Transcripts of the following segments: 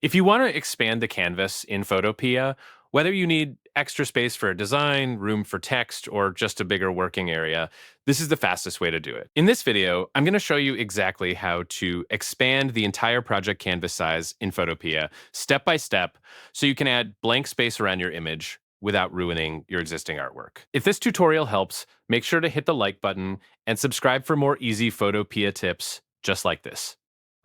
If you want to expand the canvas in Photopea, whether you need extra space for a design, room for text, or just a bigger working area, this is the fastest way to do it. In this video, I'm going to show you exactly how to expand the entire project canvas size in Photopea step by step so you can add blank space around your image without ruining your existing artwork. If this tutorial helps, make sure to hit the like button and subscribe for more easy Photopea tips just like this.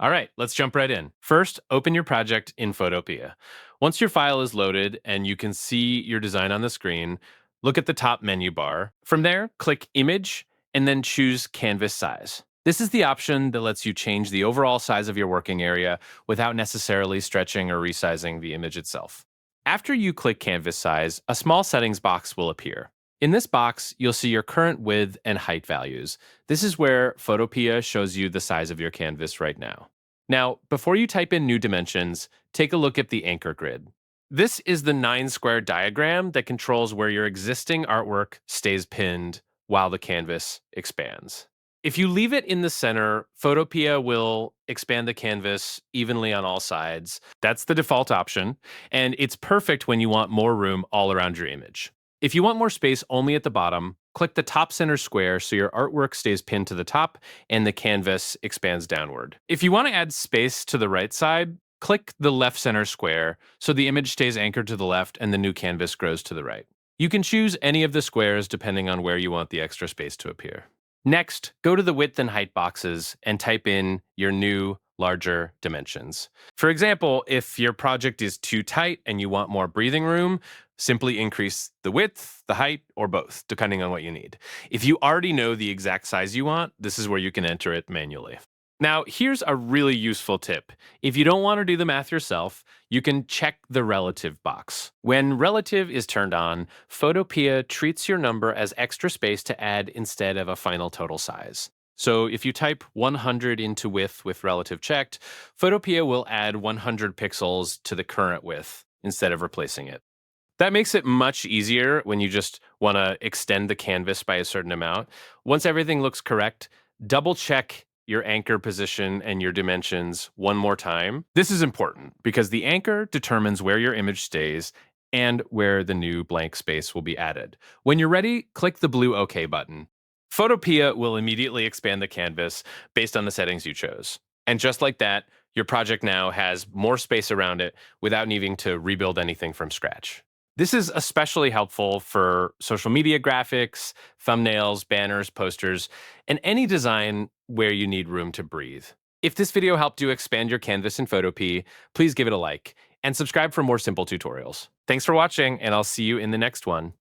All right, let's jump right in. First, open your project in Photopea. Once your file is loaded and you can see your design on the screen, look at the top menu bar. From there, click Image and then choose Canvas Size. This is the option that lets you change the overall size of your working area without necessarily stretching or resizing the image itself. After you click Canvas Size, a small settings box will appear. In this box, you'll see your current width and height values. This is where Photopea shows you the size of your canvas right now. Now, before you type in new dimensions, take a look at the anchor grid. This is the 9-square diagram that controls where your existing artwork stays pinned while the canvas expands. If you leave it in the center, Photopea will expand the canvas evenly on all sides. That's the default option, and it's perfect when you want more room all around your image. If you want more space only at the bottom, click the top center square so your artwork stays pinned to the top and the canvas expands downward. If you want to add space to the right side, click the left center square so the image stays anchored to the left and the new canvas grows to the right. You can choose any of the squares depending on where you want the extra space to appear. Next, go to the width and height boxes and type in your new, larger dimensions. For example, if your project is too tight and you want more breathing room, simply increase the width, the height, or both, depending on what you need. If you already know the exact size you want, this is where you can enter it manually. Now, here's a really useful tip. If you don't want to do the math yourself, you can check the relative box. When relative is turned on, Photopea treats your number as extra space to add instead of a final total size. So if you type 100 into width with relative checked, Photopea will add 100 pixels to the current width instead of replacing it. That makes it much easier when you just want to extend the canvas by a certain amount. Once everything looks correct, double check your anchor position and your dimensions one more time. This is important because the anchor determines where your image stays and where the new blank space will be added. When you're ready, click the blue OK button. Photopea will immediately expand the canvas based on the settings you chose. And just like that, your project now has more space around it without needing to rebuild anything from scratch. This is especially helpful for social media graphics, thumbnails, banners, posters, and any design where you need room to breathe. If this video helped you expand your canvas in Photopea, please give it a like and subscribe for more simple tutorials. Thanks for watching, and I'll see you in the next one.